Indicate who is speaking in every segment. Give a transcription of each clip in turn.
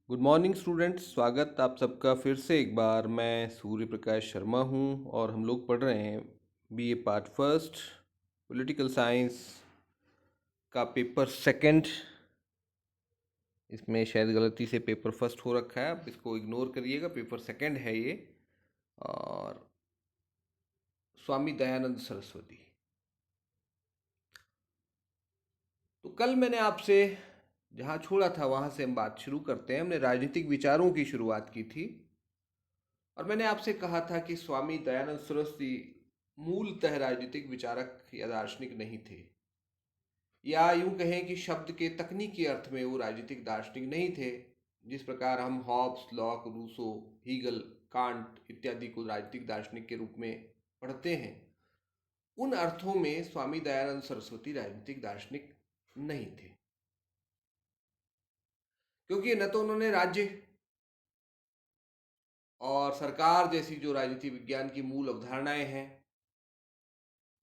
Speaker 1: Good morning students. स्वागत आप सबका फिर से एक बार। मैं सूर्य प्रकाश शर्मा हूँ और हम लोग पढ़ रहे हैं BA part first political science का पेपर सेकंड। इसमें शायद गलती से पेपर फर्स्ट हो रखा है, आप इसको इग्नोर करिएगा, पेपर सेकंड है ये। और स्वामी दयानंद सरस्वती। तो कल मैंने आपसे जहाँ छोड़ा था वहाँ से हम बात शुरू करते हैं। हमने राजनीतिक विचारों की शुरुआत की थी और मैंने आपसे कहा था कि स्वामी दयानंद सरस्वती मूलतः राजनीतिक विचारक या दार्शनिक नहीं थे, या यूं कहें कि शब्द के तकनीकी अर्थ में वो राजनीतिक दार्शनिक नहीं थे। जिस प्रकार हम Hobbes, Locke, Rousseau, Hegel, Kant इत्यादि को राजनीतिक दार्शनिक के रूप में पढ़ते हैं, उन अर्थों में स्वामी दयानंद सरस्वती राजनीतिक दार्शनिक नहीं थे। क्योंकि न तो उन्होंने राज्य और सरकार जैसी जो राजनीति विज्ञान की मूल अवधारणाएं हैं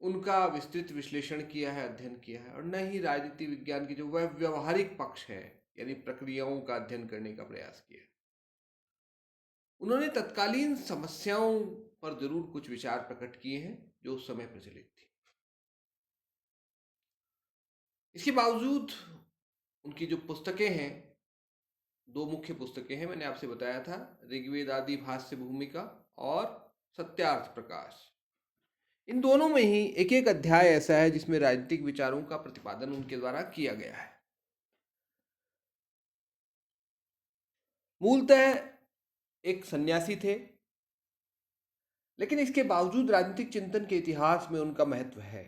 Speaker 1: उनका विस्तृत विश्लेषण किया है, अध्ययन किया है, और न ही राजनीति विज्ञान की जो वह व्यवहारिक पक्ष है यानी प्रक्रियाओं का अध्ययन करने का प्रयास किया है। उन्होंने तत्कालीन समस्याओं पर जरूर कुछ विचार प्रकट किए हैं जो उस समय प्रचलित थी। इसके बावजूद उनकी जो पुस्तकें हैं, दो मुख्य पुस्तकें हैं, मैंने आपसे बताया था, ऋग्वेद आदि भाष्य भूमिका और सत्यार्थ प्रकाश। इन दोनों में ही एक एक अध्याय ऐसा है जिसमें राजनीतिक विचारों का प्रतिपादन उनके द्वारा किया गया है। मूलतः एक सन्यासी थे, लेकिन इसके बावजूद राजनीतिक चिंतन के इतिहास में उनका महत्व है।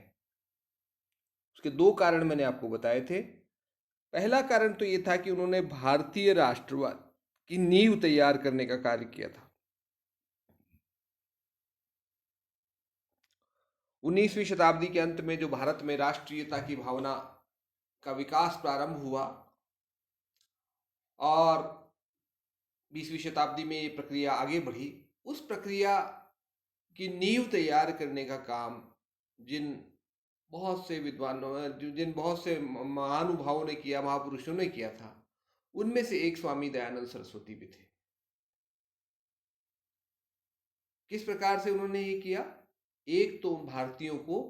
Speaker 1: उसके दो कारण मैंने आपको बताए थे। पहला कारण तो ये था कि उन्होंने भारतीय राष्ट्रवाद की नींव तैयार करने का कार्य किया था। 19वीं शताब्दी के अंत में जो भारत में राष्ट्रीयता की भावना का विकास प्रारंभ हुआ और 20वीं शताब्दी में ये प्रक्रिया आगे बढ़ी, उस प्रक्रिया की नींव तैयार करने का काम जिन बहुत से विद्वानों, जिन बहुत से महानुभावों ने किया, महापुरुषों ने किया था, उनमें से एक स्वामी दयानंद सरस्वती भी थे। किस प्रकार से उन्होंने ये किया? एक तो भारतीयों को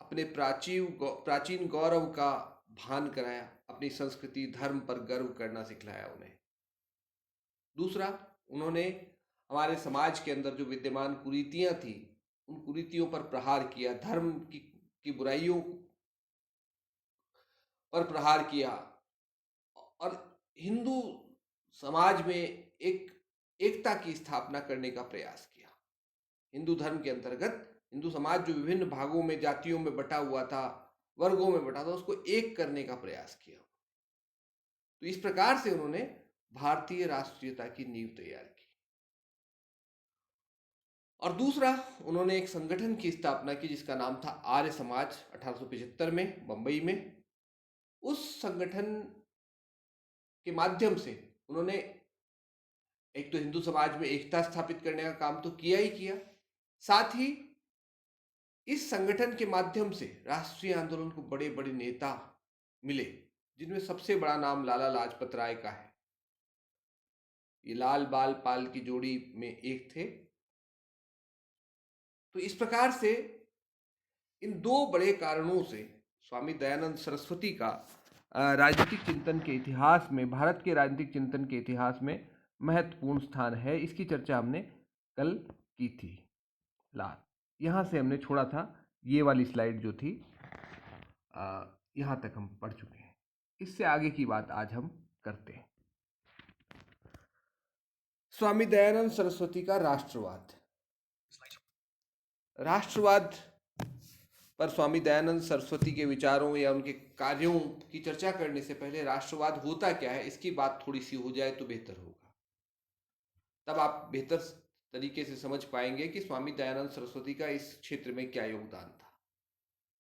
Speaker 1: अपने प्राचीन गौरव का भान कराया, अपनी संस्कृति धर्म पर गर्व करना सिखलाया उन्हें। दूसरा, उन्होंने हमारे समाज के अंदर जो विद्यमान कुरीतियां थी उन कुरीतियों पर प्रहार किया, धर्म की बुराइयों पर प्रहार किया और हिंदू समाज में एक एकता की स्थापना करने का प्रयास किया। हिंदू धर्म के अंतर्गत हिंदू समाज जो विभिन्न भागों में, जातियों में बटा हुआ था, वर्गों में बटा था, उसको एक करने का प्रयास किया। तो इस प्रकार से उन्होंने भारतीय राष्ट्रीयता की नींव तैयार की। और दूसरा, उन्होंने एक संगठन की स्थापना की जिसका नाम था आर्य समाज, 1875 में बंबई में। उस संगठन के माध्यम से उन्होंने एक तो हिंदू समाज में एकता स्थापित करने का काम तो किया ही किया, साथ ही इस संगठन के माध्यम से राष्ट्रीय आंदोलन को बड़े बड़े नेता मिले, जिनमें सबसे बड़ा नाम लाला लाजपत राय का है। ये लाल बाल पाल की जोड़ी में एक थे। तो इस प्रकार से इन दो बड़े कारणों से स्वामी दयानंद सरस्वती का राजनीतिक चिंतन के इतिहास में, भारत के राजनीतिक चिंतन के इतिहास में महत्वपूर्ण स्थान है। इसकी चर्चा हमने कल की थी। यहाँ से हमने छोड़ा था, ये वाली स्लाइड जो थी, यहाँ तक हम पढ़ चुके हैं। इससे आगे की बात आज हम करते हैं। स्वामी दयानंद सरस्वती का राष्ट्रवाद। राष्ट्रवाद पर स्वामी दयानंद सरस्वती के विचारों या उनके कार्यों की चर्चा करने से पहले राष्ट्रवाद होता क्या है इसकी बात थोड़ी सी हो जाए तो बेहतर होगा। तब आप बेहतर तरीके से समझ पाएंगे कि स्वामी दयानंद सरस्वती का इस क्षेत्र में क्या योगदान था।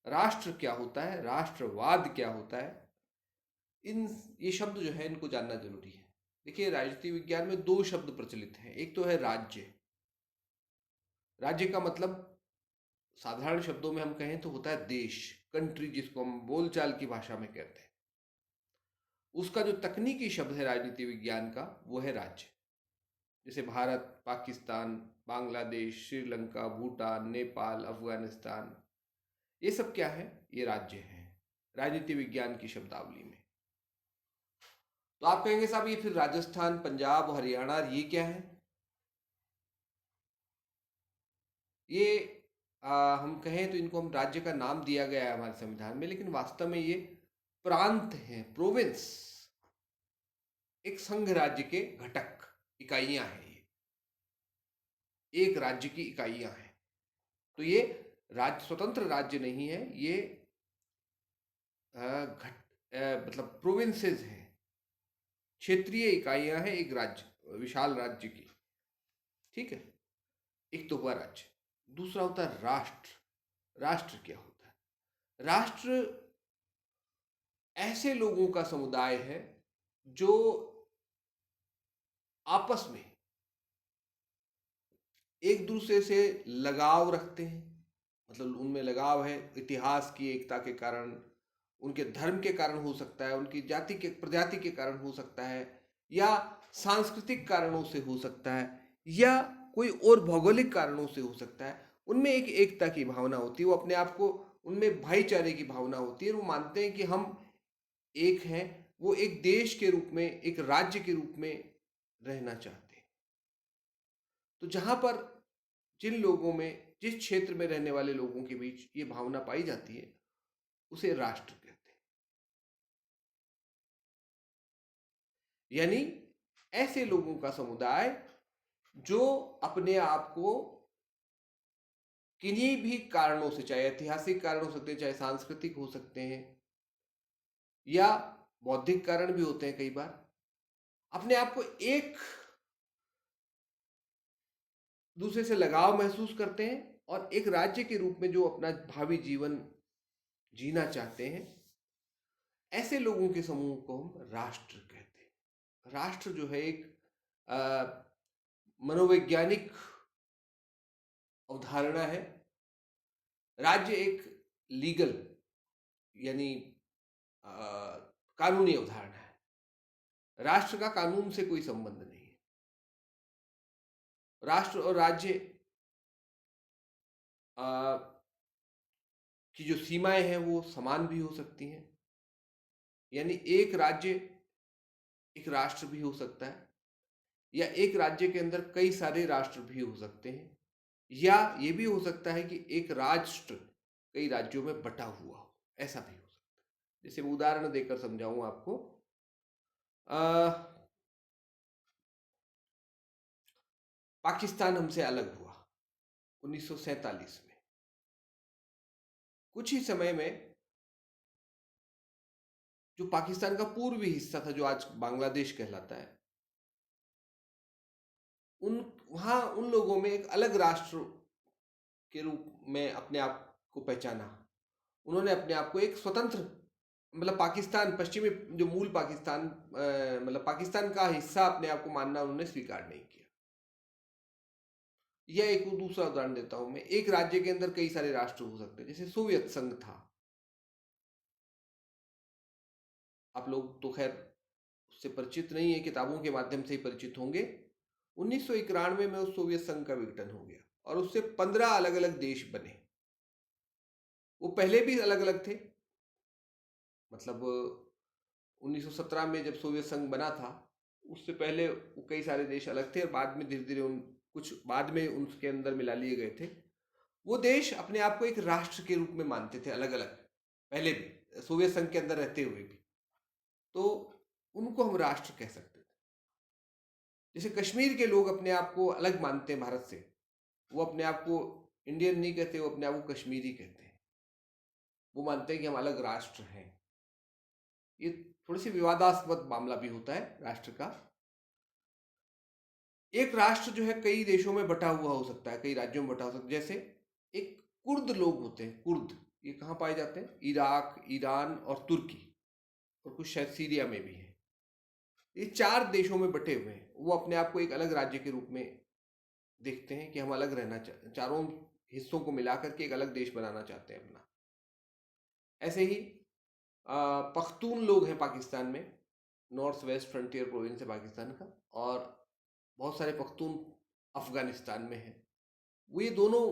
Speaker 1: राष्ट्र क्या होता है, राष्ट्रवाद क्या होता है, ये शब्द जो है इनको जानना जरूरी है। देखिए, राजनीति विज्ञान में दो शब्द प्रचलित हैं। एक तो है राज्य। राज्य का मतलब साधारण शब्दों में हम कहें तो होता है देश, कंट्री, जिसको हम बोलचाल की भाषा में कहते हैं। उसका जो तकनीकी शब्द है राजनीति विज्ञान का, वो है राज्य। जैसे भारत, पाकिस्तान, बांग्लादेश, श्रीलंका, भूटान, नेपाल, अफगानिस्तान, ये सब क्या है? ये राज्य हैं राजनीति विज्ञान की शब्दावली में। तो आप कहेंगे साहब ये फिर राजस्थान, पंजाब, हरियाणा, ये क्या है? ये हम कहें तो इनको हम राज्य का नाम दिया गया है हमारे संविधान में, लेकिन वास्तव में ये प्रांत हैं, प्रोविंस, एक संघ राज्य के घटक, इकाइयां हैं। ये एक राज्य की इकाइयां हैं। तो ये राज्य स्वतंत्र राज्य नहीं है, ये मतलब प्रोविंसेस हैं, क्षेत्रीय इकाइयां हैं एक राज्य, विशाल राज्य की। ठीक है, एक तो हुआ राज्य। दूसरा होता है राष्ट्र। राष्ट्र क्या होता है? राष्ट्र ऐसे लोगों का समुदाय है जो आपस में एक दूसरे से लगाव रखते हैं। मतलब उनमें लगाव है इतिहास की एकता के कारण, उनके धर्म के कारण हो सकता है, उनकी जाति के प्रजाति के कारण हो सकता है, या सांस्कृतिक कारणों से हो सकता है, या कोई और भौगोलिक कारणों से हो सकता है। उनमें एक एकता की भावना होती है, वो अपने आप को, उनमें भाईचारे की भावना होती है। वो मानते हैं कि हम एक हैं, वो एक देश के रूप में, एक राज्य के रूप में रहना चाहते हैं। तो जहां पर जिन लोगों में, जिस क्षेत्र में रहने वाले लोगों के बीच ये भावना पाई जाती है, उसे राष्ट्र कहते हैं। यानी ऐसे लोगों का समुदाय जो अपने आप को किन्हीं भी कारणों से, चाहे ऐतिहासिक कारण हो सकते हैं, चाहे सांस्कृतिक हो सकते हैं, या बौद्धिक कारण भी होते हैं कई बार, अपने आप को एक दूसरे से लगाव महसूस करते हैं और एक राज्य के रूप में जो अपना भावी जीवन जीना चाहते हैं, ऐसे लोगों के समूह को हम राष्ट्र कहते हैं। राष्ट्र जो है एक मनोवैज्ञानिक अवधारणा है। राज्य एक लीगल, यानी अ, कानूनी अवधारणा है। राष्ट्र का कानून से कोई संबंध नहीं है। राष्ट्र और राज्य की जो सीमाएं हैं वो समान भी हो सकती हैं। यानी एक राज्य एक राष्ट्र भी हो सकता है, या एक राज्य के अंदर कई सारे राष्ट्र भी हो सकते हैं, या ये भी हो सकता है कि एक राष्ट्र कई राज्यों में बटा हुआ हो, ऐसा भी हो सकता है। जैसे मैं उदाहरण देकर समझाऊं आपको, पाकिस्तान हमसे अलग हुआ 1947 में। कुछ ही समय में जो पाकिस्तान का पूर्वी हिस्सा था, जो आज बांग्लादेश कहलाता है, उन वहां उन लोगों में एक अलग राष्ट्र के रूप में अपने आप को पहचाना। उन्होंने अपने आप को एक स्वतंत्र, मतलब पाकिस्तान, पश्चिमी जो मूल पाकिस्तान, मतलब पाकिस्तान का हिस्सा अपने आप को मानना उन्होंने स्वीकार नहीं किया। यह एक दूसरा उदाहरण देता हूं मैं। एक राज्य के अंदर कई सारे राष्ट्र हो सकते हैं, जैसे सोवियत संघ था। आप लोग तो खैर उससे परिचित नहीं है, किताबों के माध्यम से ही परिचित होंगे। 1991 में उस सोवियत संघ का विघटन हो गया और उससे 15 अलग अलग देश बने। वो पहले भी अलग अलग थे। मतलब 1917 में जब सोवियत संघ बना था, उससे पहले वो कई सारे देश अलग थे और बाद में धीरे धीरे उन कुछ बाद में उनके अंदर मिला लिए गए थे। वो देश अपने आप को एक राष्ट्र के रूप में मानते थे, अलग अलग, पहले भी सोवियत संघ के अंदर रहते हुए भी। तो उनको हम राष्ट्र कह सकते थे। जैसे कश्मीर के लोग अपने आप को अलग मानते हैं भारत से, वो अपने आप को इंडियन नहीं कहते, वो अपने आप को कश्मीरी कहते हैं। वो मानते हैं कि हम अलग राष्ट्र हैं। ये थोड़ी सी विवादास्पद मामला भी होता है राष्ट्र का। एक राष्ट्र जो है कई देशों में बटा हुआ हो सकता है, कई राज्यों में बटा हो सकता है। जैसे एक कुर्द लोग होते हैं, कुर्द, ये कहाँ पाए जाते हैं? इराक, ईरान और तुर्की, और कुछ शायद सीरिया में भी है। ये 4 देशों में बटे हुए हैं। वो अपने आप को एक अलग राज्य के रूप में देखते हैं कि हम अलग रहना चाहते हैं, चारों हिस्सों को मिलाकर के एक अलग देश बनाना चाहते हैं अपना। ऐसे ही पख्तून लोग हैं पाकिस्तान में, नॉर्थ वेस्ट फ्रंटियर प्रोविंस है पाकिस्तान का, और बहुत सारे पख्तून अफगानिस्तान में हैं। वो ये दोनों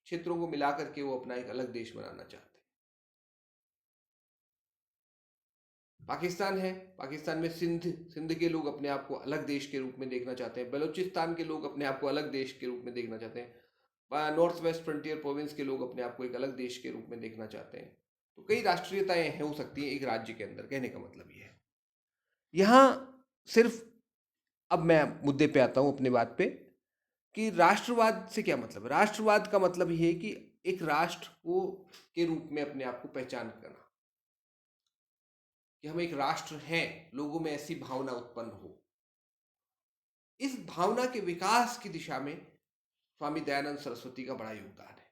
Speaker 1: क्षेत्रों को मिला करके वो अपना एक अलग देश बनाना चाहते हैं। पाकिस्तान है, पाकिस्तान में सिंध सिंध के लोग अपने आप को अलग देश के रूप में देखना चाहते हैं। बलूचिस्तान के लोग अपने आप को अलग देश के रूप में देखना चाहते हैं। नॉर्थ वेस्ट फ्रंटियर प्रोविंस के लोग अपने आप को एक अलग देश के रूप में देखना चाहते हैं। तो कई राष्ट्रीयताएं हो सकती हैं एक राज्य के अंदर, कहने का मतलब ये है। यहाँ सिर्फ अब मैं मुद्दे पे आता हूँ अपनी बात पे, कि राष्ट्रवाद से क्या मतलब है। राष्ट्रवाद का मतलब ये है कि एक राष्ट्र को के रूप में अपने आप को पहचान करना, कि हम एक राष्ट्र हैं, लोगों में ऐसी भावना उत्पन्न हो। इस भावना के विकास की दिशा में स्वामी दयानंद सरस्वती का बड़ा योगदान है।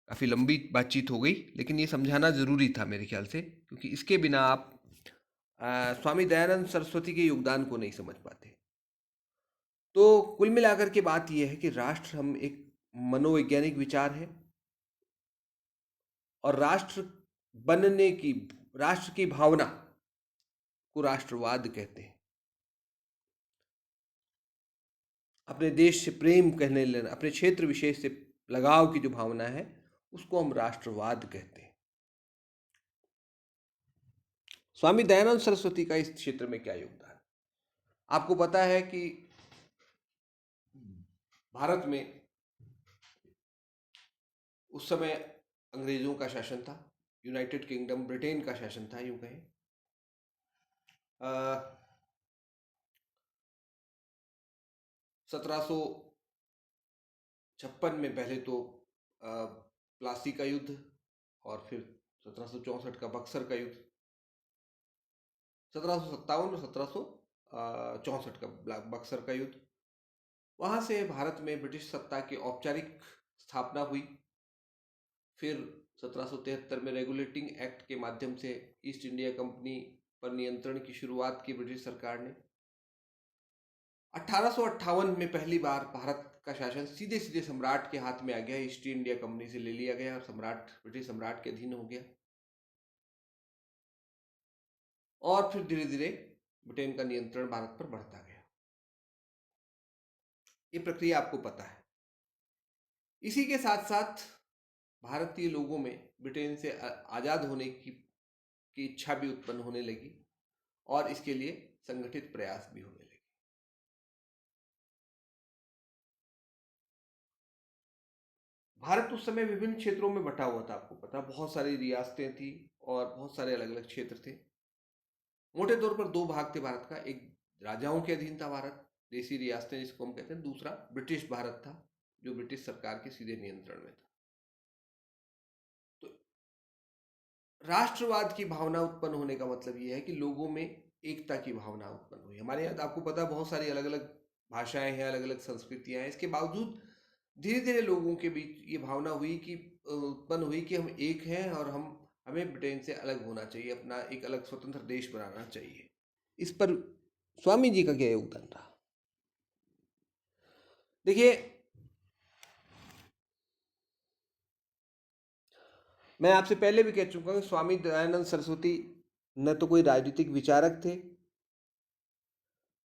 Speaker 1: काफी लंबी बातचीत हो गई, लेकिन ये समझाना जरूरी था मेरे ख्याल से, क्योंकि इसके बिना आप स्वामी दयानंद सरस्वती के योगदान को नहीं समझ पाते। तो कुल मिलाकर के बात यह है कि राष्ट्र हम एक मनोवैज्ञानिक विचार है, और राष्ट्र की भावना को राष्ट्रवाद कहते हैं। अपने देश से प्रेम कहने लेना, अपने क्षेत्र विशेष से लगाव की जो भावना है, उसको हम राष्ट्रवाद कहते हैं। स्वामी दयानंद सरस्वती का इस क्षेत्र में क्या योगदान है? आपको पता है कि भारत में उस समय अंग्रेजों का शासन था, यूनाइटेड किंगडम ब्रिटेन का शासन था, यूं कहें। 1756 में पहले तो प्लासी का युद्ध, और फिर 1764 का बक्सर का युद्ध, 1757 और 1764 का बक्सर का युद्ध। वहां से भारत में ब्रिटिश सत्ता की औपचारिक स्थापना हुई। फिर 1773 में रेगुलेटिंग एक्ट के माध्यम से ईस्ट इंडिया कंपनी पर नियंत्रण की शुरुआत की ब्रिटिश सरकार ने। 1858 में पहली बार भारत का शासन सीधे सीधे सम्राट के हाथ में आ गया, ईस्ट इंडिया कंपनी से ले लिया गया और ब्रिटिश सम्राट के अधीन हो गया। और फिर धीरे धीरे ब्रिटेन का नियंत्रण भारत पर बढ़ता गया। ये प्रक्रिया आपको पता है। इसी के साथ साथ भारतीय लोगों में ब्रिटेन से आजाद होने की इच्छा भी उत्पन्न होने लगी, और इसके लिए संगठित प्रयास भी होने लगे। भारत उस समय विभिन्न क्षेत्रों में बटा हुआ था, आपको पता, बहुत सारी रियासतें थी और बहुत सारे अलग अलग क्षेत्र थे। मोटे तौर पर दो भाग थे भारत का, एक राजाओं के अधीन था भारत, देसी रियासतें जिसको हम कहते हैं, दूसरा ब्रिटिश भारत था, जो ब्रिटिश सरकार के सीधे नियंत्रण में था। तो राष्ट्रवाद की भावना उत्पन्न होने का मतलब यह है कि लोगों में एकता की भावना उत्पन्न हुई। हमारे यहाँ आपको पता बहुत सारी अलग अलग भाषाएं हैं, अलग अलग संस्कृतियां हैं, इसके बावजूद धीरे धीरे लोगों के बीच ये भावना हुई कि उत्पन्न हुई कि हम एक हैं, और हमें ब्रिटेन से अलग होना चाहिए, अपना एक अलग स्वतंत्र देश बनाना चाहिए। इस पर स्वामी जी का क्या योगदान रहा? देखिए, मैं आपसे पहले भी कह चुका हूं, स्वामी दयानंद सरस्वती न तो कोई राजनीतिक विचारक थे,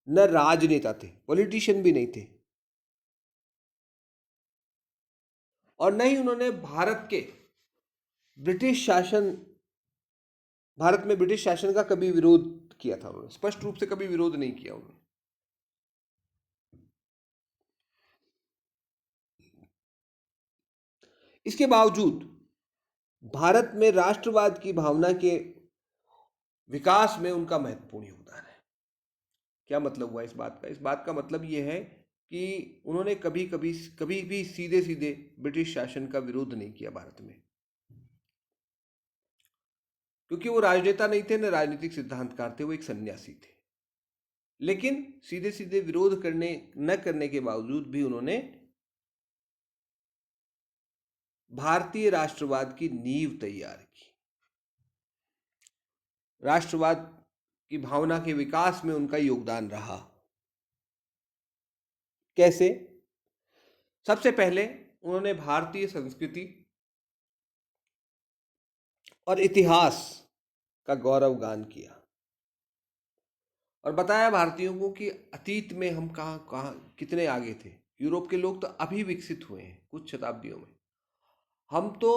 Speaker 1: न राजनेता थे, पॉलिटिशियन भी नहीं थे, और न ही उन्होंने भारत में ब्रिटिश शासन का कभी विरोध किया था। उन्होंने स्पष्ट रूप से कभी विरोध नहीं किया उन्होंने। इसके बावजूद भारत में राष्ट्रवाद की भावना के विकास में उनका महत्वपूर्ण योगदान है। क्या मतलब हुआ इस बात का? इस बात का मतलब यह है कि उन्होंने कभी भी सीधे सीधे ब्रिटिश शासन का विरोध नहीं किया भारत में, क्योंकि वो राजनेता नहीं थे, न राजनीतिक सिद्धांतकार थे, वो एक सन्यासी थे। लेकिन सीधे सीधे विरोध न करने के बावजूद भी उन्होंने भारतीय राष्ट्रवाद की नींव तैयार की। राष्ट्रवाद की भावना के विकास में उनका योगदान रहा। कैसे? सबसे पहले उन्होंने भारतीय संस्कृति और इतिहास का गौरवगान किया। और बताया भारतीयों को कि अतीत में हम कहाँ कहाँ कितने आगे थे। यूरोप के लोग तो अभी विकसित हुए हैं कुछ शताब्दियों में, हम तो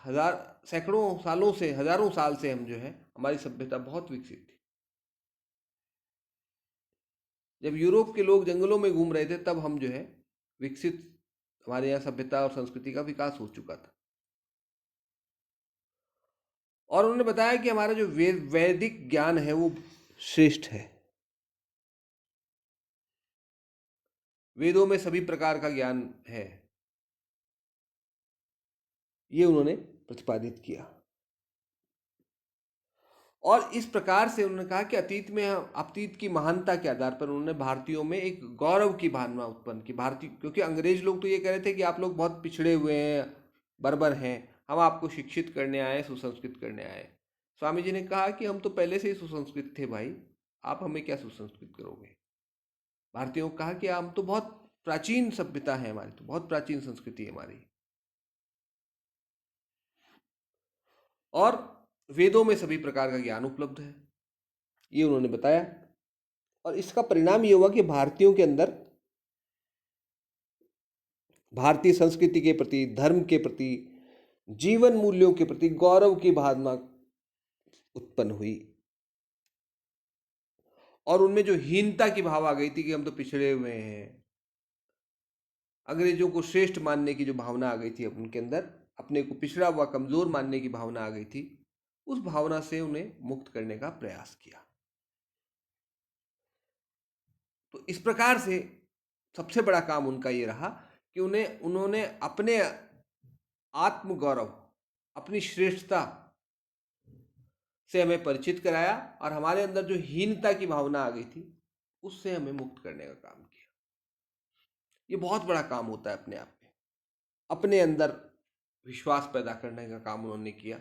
Speaker 1: हजार सैकड़ों सालों से, हजारों साल से हम जो है, हमारी सभ्यता बहुत विकसित थी। जब यूरोप के लोग जंगलों में घूम रहे थे तब हम जो है विकसित, हमारे यहाँ सभ्यता और संस्कृति का विकास हो चुका था। और उन्होंने बताया कि हमारा जो वैदिक ज्ञान है वो श्रेष्ठ है। वेदों में सभी प्रकार का ज्ञान है, ये उन्होंने प्रतिपादित किया। और इस प्रकार से उन्होंने कहा कि अतीत की महानता के आधार पर उन्होंने भारतीयों में एक गौरव की भावना उत्पन्न की। भारतीय, क्योंकि अंग्रेज लोग तो ये कह रहे थे कि आप लोग बहुत पिछड़े हुए हैं, बर्बर हैं, हम आपको शिक्षित करने आए, सुसंस्कृत करने आए। स्वामी जी ने कहा कि हम तो पहले से ही सुसंस्कृत थे भाई, आप हमें क्या सुसंस्कृत करोगे। भारतीयों को कहा कि हम तो बहुत प्राचीन सभ्यता है हमारी, तो बहुत प्राचीन संस्कृति है हमारी, और वेदों में सभी प्रकार का ज्ञान उपलब्ध है, ये उन्होंने बताया। और इसका परिणाम ये हुआ कि भारतीयों के अंदर भारतीय संस्कृति के प्रति, धर्म के प्रति, जीवन मूल्यों के प्रति गौरव की भावना उत्पन्न हुई। और उनमें जो हीनता की भाव आ गई थी कि हम तो पिछड़े हुए हैं, अंग्रेजों को श्रेष्ठ मानने की जो भावना आ गई थी उनके अंदर, अपने को पिछड़ा हुआ कमजोर मानने की भावना आ गई थी, उस भावना से उन्हें मुक्त करने का प्रयास किया। तो इस प्रकार से सबसे बड़ा काम उनका ये रहा कि उन्होंने अपने आत्मगौरव, अपनी श्रेष्ठता से हमें परिचित कराया, और हमारे अंदर जो हीनता की भावना आ गई थी उससे हमें मुक्त करने का काम किया। ये बहुत बड़ा काम होता है अपने आप में, अपने अंदर विश्वास पैदा करने का काम उन्होंने किया।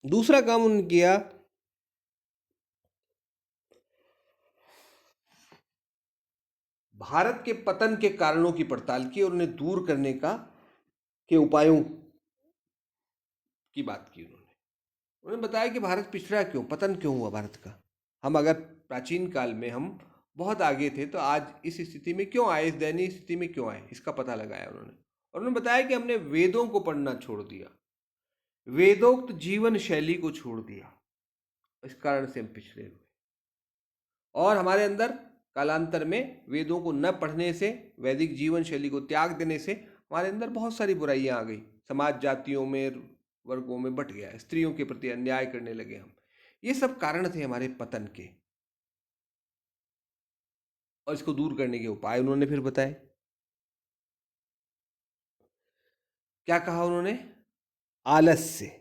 Speaker 1: दूसरा काम उन्होंने किया, भारत के पतन के कारणों की पड़ताल की और उन्हें दूर करने के उपायों की बात की। उन्होंने बताया कि भारत पिछड़ा क्यों, पतन क्यों हुआ भारत का। हम अगर प्राचीन काल में हम बहुत आगे थे तो आज इस स्थिति में क्यों आए, इस दयनीय स्थिति में क्यों आए, इसका पता लगाया उन्होंने। और उन्होंने बताया कि हमने वेदों को पढ़ना छोड़ दिया, वेदोक्त जीवन शैली को छोड़ दिया, इस कारण से हम पिछड़े हुए। और हमारे अंदर कालांतर में वेदों को न पढ़ने से, वैदिक जीवन शैली को त्याग देने से हमारे अंदर बहुत सारी बुराइयां आ गई। समाज जातियों में, वर्गों में बट गया, स्त्रियों के प्रति अन्याय करने लगे हम। ये सब कारण थे हमारे पतन के, और इसको दूर करने के उपाय उन्होंने फिर बताए। क्या कहा उन्होंने? आलस्य,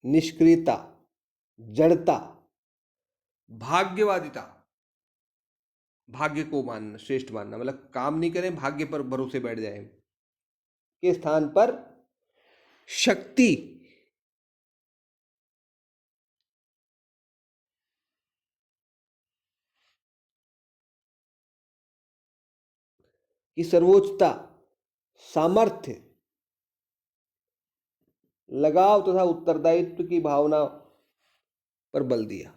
Speaker 1: निष्क्रियता, जड़ता, भाग्यवादिता, भाग्य को मानना, श्रेष्ठ मानना, मतलब काम नहीं करें, भाग्य पर भरोसे बैठ जाएं, के स्थान पर शक्ति, की सर्वोच्चता, सामर्थ्य, लगाव तथा उत्तरदायित्व की भावना पर बल दिया।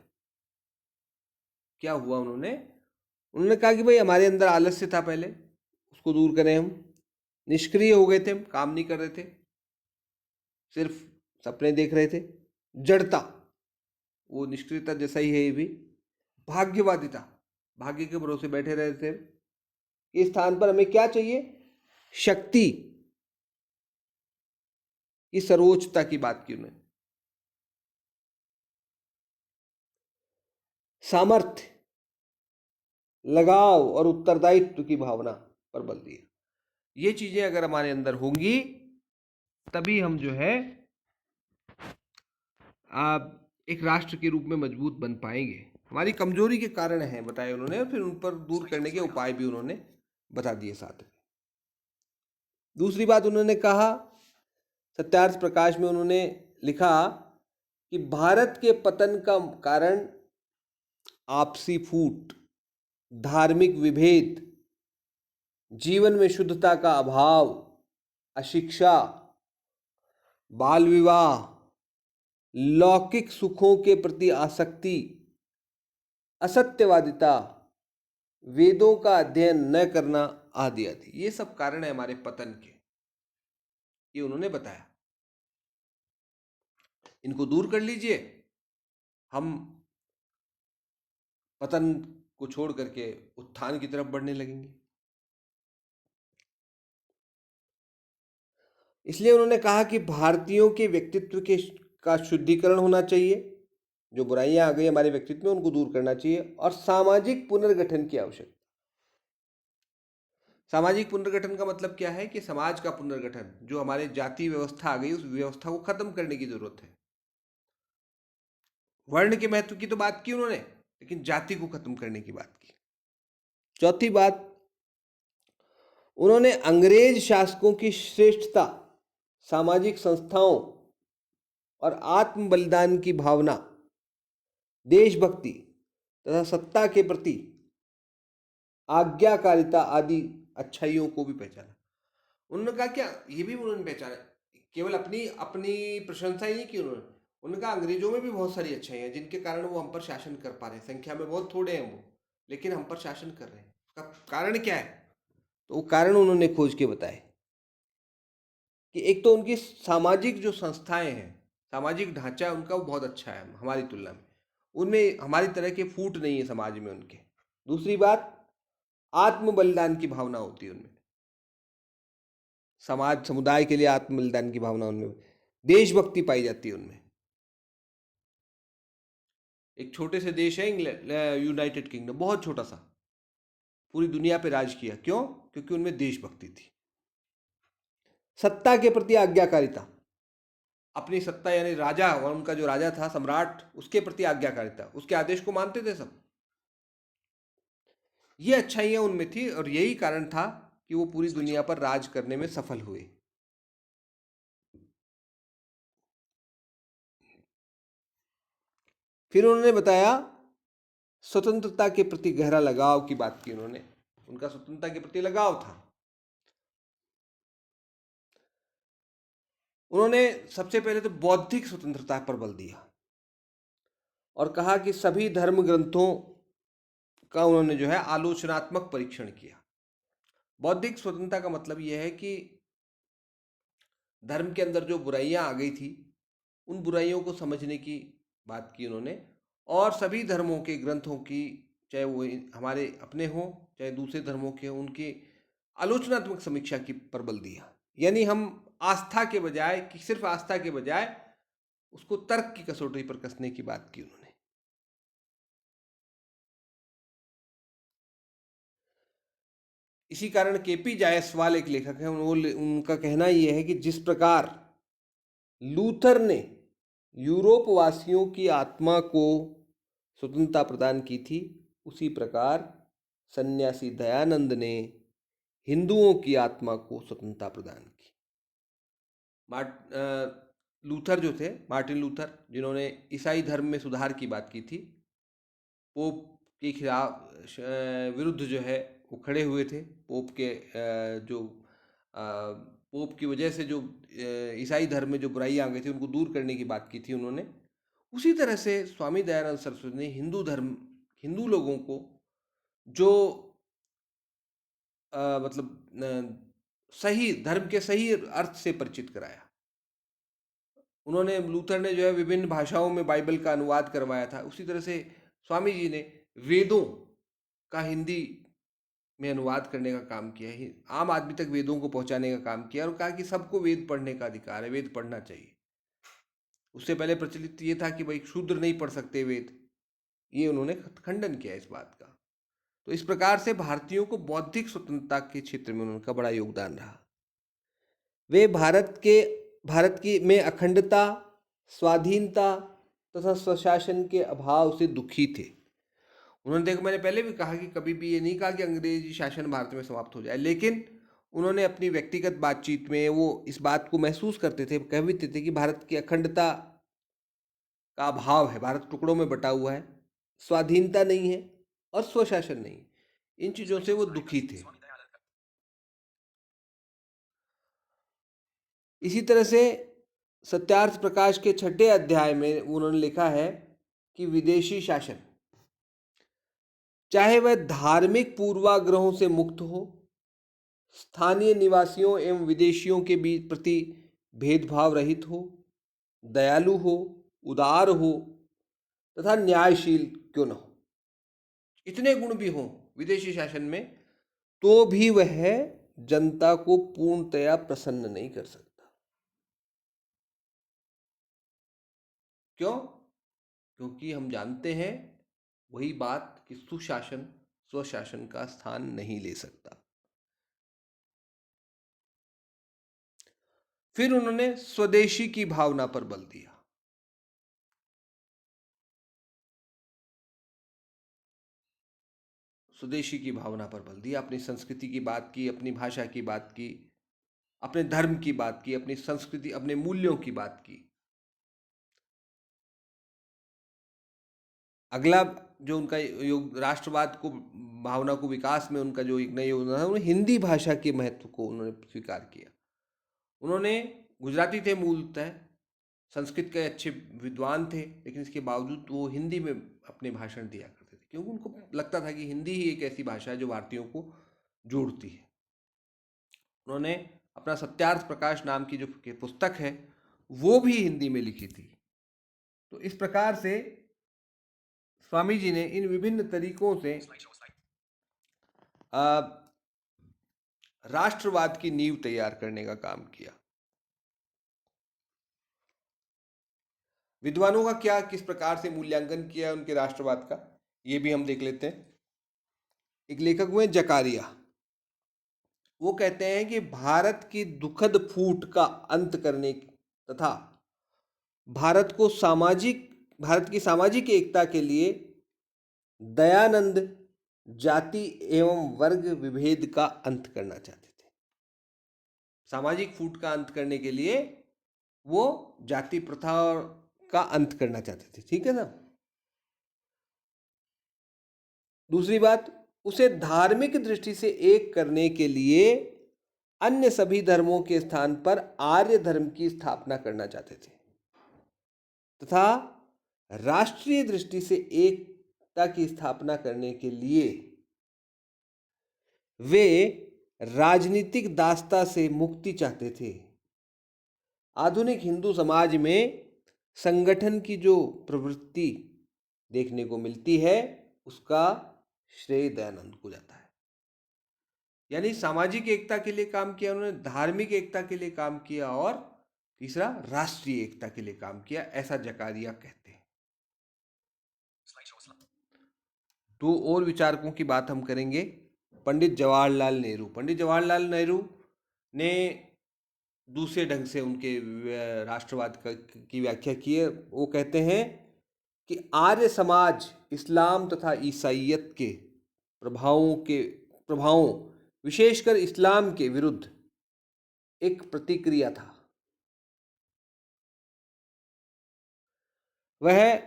Speaker 1: क्या हुआ? उन्होंने कहा कि भाई हमारे अंदर आलस्य था पहले, उसको दूर करें हम। निष्क्रिय हो गए थे, हम काम नहीं कर रहे थे, सिर्फ सपने देख रहे थे। जड़ता, वो निष्क्रियता जैसा ही है ये भी। भाग्यवादिता, भाग्य के भरोसे बैठे रहे थे। इस स्थान पर हमें क्या चाहिए? शक्ति की सर्वोच्चता की बात की उन्होंने। सामर्थ्य, लगाव और उत्तरदायित्व की भावना पर बल दिया। ये चीजें अगर हमारे अंदर होंगी तभी हम जो है एक राष्ट्र के रूप में मजबूत बन पाएंगे। हमारी कमजोरी के कारण है बताए उन्होंने, और फिर उन पर दूर करने के उपाय भी उन्होंने बता दिए साथ में। दूसरी बात उन्होंने कहा, सत्यार्थ प्रकाश में उन्होंने लिखा कि भारत के पतन का कारण आपसी फूट, धार्मिक विभेद, जीवन में शुद्धता का अभाव, अशिक्षा, बाल विवाह, लौकिक सुखों के प्रति आसक्ति, असत्यवादिता, वेदों का अध्ययन न करना आदि आदि, ये सब कारण है हमारे पतन के, ये उन्होंने बताया। इनको दूर कर लीजिए, हम पतन को छोड़ करके उत्थान की तरफ बढ़ने लगेंगे। इसलिए उन्होंने कहा कि भारतीयों के व्यक्तित्व के का शुद्धिकरण होना चाहिए, जो बुराइयां आ गई हमारे व्यक्तित्व में उनको दूर करना चाहिए, और सामाजिक पुनर्गठन की आवश्यकता। सामाजिक पुनर्गठन का मतलब क्या है कि समाज का पुनर्गठन, जो हमारे जाति व्यवस्था आ गई उस व्यवस्था को खत्म करने की जरूरत है। वर्ण के महत्व की तो बात की उन्होंने, लेकिन जाति को खत्म करने की बात की। चौथी बात, उन्होंने अंग्रेज शासकों की श्रेष्ठता, सामाजिक संस्थाओं और आत्म बलिदान की भावना, देशभक्ति तथा सत्ता के प्रति आज्ञाकारिता आदि अच्छाइयों को भी पहचाना। उन्होंने कहा क्या, ये भी उन्होंने पहचाना, केवल अपनी अपनी प्रशंसा ही नहीं की उन्होंने कहा अंग्रेजों में भी बहुत सारी अच्छाई हैं जिनके कारण वो हम पर शासन कर पा रहे हैं। संख्या में बहुत थोड़े हैं वो, लेकिन हम पर शासन कर रहे हैं। उसका कारण क्या है? तो वो कारण उन्होंने खोज के बताए कि एक तो उनकी सामाजिक जो संस्थाएं हैं, सामाजिक ढांचा है उनका, वो बहुत अच्छा है हमारी तुलना में। उनमें हमारी तरह के फूट नहीं है समाज में उनके। दूसरी बात, आत्म बलिदान की भावना होती है उनमें, समाज समुदाय के लिए आत्म बलिदान की भावना उनमें, देशभक्ति पाई जाती है उनमें। एक छोटे से देश है इंग्लैंड, यूनाइटेड किंगडम, बहुत छोटा सा, पूरी दुनिया पे राज किया। क्यों? क्योंकि उनमें देशभक्ति थी। सत्ता के प्रति आज्ञाकारिता, अपनी सत्ता यानी राजा, और उनका जो राजा था सम्राट, उसके प्रति आज्ञाकारिता, उसके आदेश को मानते थे सब। ये अच्छाइयां उनमें थी और यही कारण था कि वो पूरी दुनिया पर राज करने में सफल हुए। फिर उन्होंने बताया स्वतंत्रता के प्रति गहरा लगाव की बात की उन्होंने। उनका स्वतंत्रता के प्रति लगाव था। उन्होंने सबसे पहले तो बौद्धिक स्वतंत्रता पर बल दिया और कहा कि सभी धर्म ग्रंथों का उन्होंने जो है आलोचनात्मक परीक्षण किया। बौद्धिक स्वतंत्रता का मतलब यह है कि धर्म के अंदर जो बुराइयां आ गई थी उन बुराइयों को समझने की बात की उन्होंने, और सभी धर्मों के ग्रंथों की, चाहे वो हमारे अपने हों चाहे दूसरे धर्मों के हों, उनकी आलोचनात्मक समीक्षा की पर बल दिया। यानी हम आस्था के बजाय, कि सिर्फ आस्था के बजाय उसको तर्क की कसौटी पर कसने की बात की उन्होंने। इसी कारण केपी जायसवाल एक लेखक है, उनका कहना यह है कि जिस प्रकार लूथर ने यूरोप वासियों की आत्मा को स्वतंत्रता प्रदान की थी, उसी प्रकार सन्यासी दयानंद ने हिंदुओं की आत्मा को स्वतंत्रता प्रदान की। लूथर जो थे, मार्टिन लूथर, जिन्होंने ईसाई धर्म में सुधार की बात की थी, पोप के खिलाफ विरुद्ध जो है वो खड़े हुए थे। पोप के जो पोप की वजह से जो ईसाई धर्म में जो बुराई आ गई थी उनको दूर करने की बात की थी उन्होंने। उसी तरह से स्वामी दयानंद सरस्वती ने हिंदू धर्म, हिंदू लोगों को जो मतलब सही धर्म के सही अर्थ से परिचित कराया। उन्होंने, लूथर ने जो है विभिन्न भाषाओं में बाइबल का अनुवाद करवाया था। उसी तरह से स्वामी जी ने वेदों का हिंदी में अनुवाद करने का काम किया है, आम आदमी तक वेदों को पहुंचाने का काम किया, और कहा कि सबको वेद पढ़ने का अधिकार है, वेद पढ़ना चाहिए। उससे पहले प्रचलित ये था कि भाई शूद्र नहीं पढ़ सकते वेद, ये उन्होंने खंडन किया इस बात का। तो इस प्रकार से भारतीयों को बौद्धिक स्वतंत्रता के क्षेत्र में उनका बड़ा योगदान रहा। वे भारत की में अखंडता, स्वाधीनता तथा स्वशासन के अभाव से दुखी थे। उन्होंने, देखो मैंने पहले भी कहा कि कभी भी ये नहीं कहा कि अंग्रेजी शासन भारत में समाप्त हो जाए, लेकिन उन्होंने अपनी व्यक्तिगत बातचीत में वो इस बात को महसूस करते थे, कह भी थे कि भारत की अखंडता का अभाव है, भारत टुकड़ों में बटा हुआ है, स्वाधीनता नहीं है और स्वशासन नहीं। इन चीजों से वो दुखी थे। इसी तरह से सत्यार्थ प्रकाश के 6ठे अध्याय में उन्होंने लिखा है कि विदेशी शासन, चाहे वह धार्मिक पूर्वाग्रहों से मुक्त हो, स्थानीय निवासियों एवं विदेशियों के बीच प्रति भेदभाव रहित हो, दयालु हो, उदार हो तथा न्यायशील क्यों न हो, इतने गुण भी हों विदेशी शासन में, तो भी वह जनता को पूर्णतया प्रसन्न नहीं कर सकता। क्यों? क्योंकि हम जानते हैं वही बात कि सुशासन स्वशासन का स्थान नहीं ले सकता। फिर उन्होंने स्वदेशी की भावना पर बल दिया। स्वदेशी की भावना पर बल दिया, अपनी संस्कृति की बात की, अपनी भाषा की बात की, अपने धर्म की बात की, अपनी संस्कृति, अपने मूल्यों की बात की। अगला जो उनका योग राष्ट्रवाद को भावना को विकास में उनका जो एक नया योजना है, उन्होंने हिंदी भाषा के महत्व को उन्होंने स्वीकार किया। उन्होंने गुजराती थे मूलतः, संस्कृत के अच्छे विद्वान थे, लेकिन इसके बावजूद वो हिंदी में अपने भाषण दिया करते थे, क्योंकि उनको लगता था कि हिंदी ही एक ऐसी भाषा है जो भारतीयों को जोड़ती है। उन्होंने अपना सत्यार्थ प्रकाश नाम की जो पुस्तक है वो भी हिंदी में लिखी थी। तो इस प्रकार से स्वामी जी ने इन विभिन्न तरीकों से राष्ट्रवाद की नींव तैयार करने का काम किया। विद्वानों का क्या किस प्रकार से मूल्यांकन किया उनके राष्ट्रवाद का, ये भी हम देख लेते हैं। एक लेखक हुए जकारिया, वो कहते हैं कि भारत की दुखद फूट का अंत करने तथा भारत की सामाजिक एकता के लिए दयानंद जाति एवं वर्ग विभेद का अंत करना चाहते थे। सामाजिक फूट का अंत करने के लिए वो जाति प्रथा का अंत करना चाहते थे, ठीक है ना। दूसरी बात, उसे धार्मिक दृष्टि से एक करने के लिए अन्य सभी धर्मों के स्थान पर आर्य धर्म की स्थापना करना चाहते थे तथा राष्ट्रीय दृष्टि से एकता की स्थापना करने के लिए वे राजनीतिक दासता से मुक्ति चाहते थे। आधुनिक हिंदू समाज में संगठन की जो प्रवृत्ति देखने को मिलती है उसका श्रेय दयानंद को जाता है। यानी सामाजिक एकता के लिए काम किया उन्होंने, धार्मिक एकता के लिए काम किया और तीसरा राष्ट्रीय एकता के लिए काम किया, ऐसा जकारिया कहते हैं। दो और विचारकों की बात हम करेंगे। पंडित जवाहरलाल नेहरू। पंडित जवाहरलाल नेहरू ने दूसरे ढंग से उनके राष्ट्रवाद की व्याख्या की है। वो कहते हैं कि आर्य समाज इस्लाम तथा ईसाइयत के प्रभावों विशेषकर इस्लाम के विरुद्ध एक प्रतिक्रिया था। वह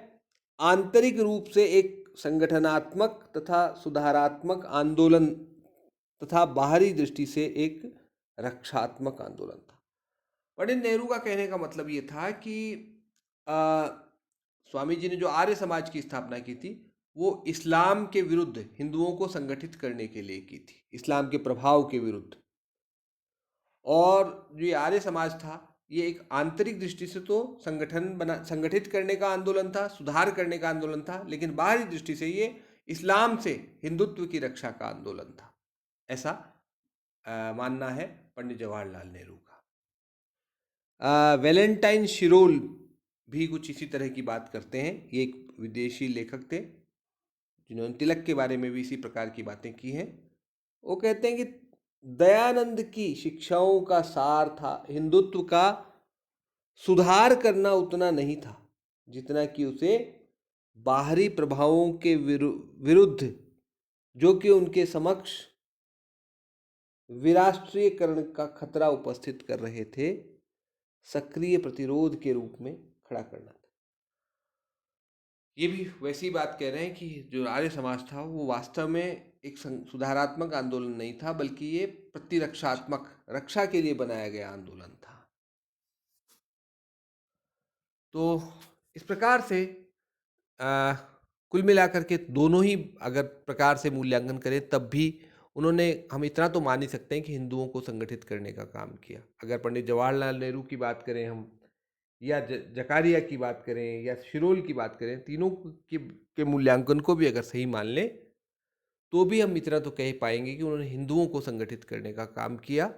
Speaker 1: आंतरिक रूप से एक संगठनात्मक तथा सुधारात्मक आंदोलन तथा बाहरी दृष्टि से एक रक्षात्मक आंदोलन था। पंडित नेहरू का कहने का मतलब ये था कि स्वामी जी ने जो आर्य समाज की स्थापना की थी वो इस्लाम के विरुद्ध हिंदुओं को संगठित करने के लिए की थी, इस्लाम के प्रभाव के विरुद्ध। और जो ये आर्य समाज था ये एक आंतरिक दृष्टि से तो संगठित करने का आंदोलन था, सुधार करने का आंदोलन था, लेकिन बाहरी दृष्टि से ये इस्लाम से हिंदुत्व की रक्षा का आंदोलन था, ऐसा मानना है पंडित जवाहरलाल नेहरू का। वैलेंटाइन शिरोल भी कुछ इसी तरह की बात करते हैं। ये एक विदेशी लेखक थे जिन्होंने तिलक के बारे में भी इसी प्रकार की बातें की हैं। वो कहते हैं कि दयानंद की शिक्षाओं का सार था हिंदुत्व का सुधार करना उतना नहीं था जितना कि उसे बाहरी प्रभावों के विरुद्ध जो कि उनके समक्ष विराष्ट्रीयकरण का खतरा उपस्थित कर रहे थे, सक्रिय प्रतिरोध के रूप में खड़ा करना था। ये भी वैसी बात कह रहे हैं कि जो आर्य समाज था वो वास्तव में एक सुधारात्मक आंदोलन नहीं था, बल्कि ये प्रतिरक्षात्मक रक्षा के लिए बनाया गया आंदोलन था। तो इस प्रकार से अ, कुल मिलाकर के दोनों ही अगर प्रकार से मूल्यांकन करें तब भी उन्होंने, हम इतना तो मान ही सकते हैं कि हिंदुओं को संगठित करने का काम किया। अगर पंडित जवाहरलाल नेहरू की बात करें हम, या जकारिया की बात करें, या शिरोल की बात करें, तीनों के मूल्यांकन को भी अगर सही मान लें तो भी हम इतना तो कह पाएंगे कि उन्होंने हिंदुओं को संगठित करने का काम किया।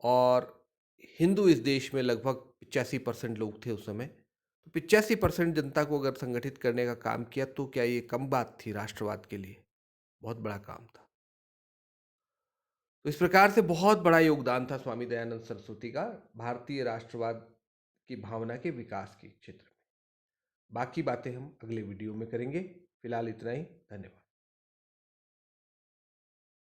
Speaker 1: और हिंदू इस देश में लगभग 85% लोग थे उस समय। तो 85% जनता को अगर संगठित करने का काम किया तो क्या ये कम बात थी राष्ट्रवाद के लिए? बहुत बड़ा काम था। तो इस प्रकार से बहुत बड़ा योगदान था स्वामी दयानंद सरस्वती का भारतीय राष्ट्रवाद की भावना के विकास के क्षेत्र में। बाकी बातें हम अगले वीडियो में करेंगे। फिलहाल इतना ही। धन्यवाद।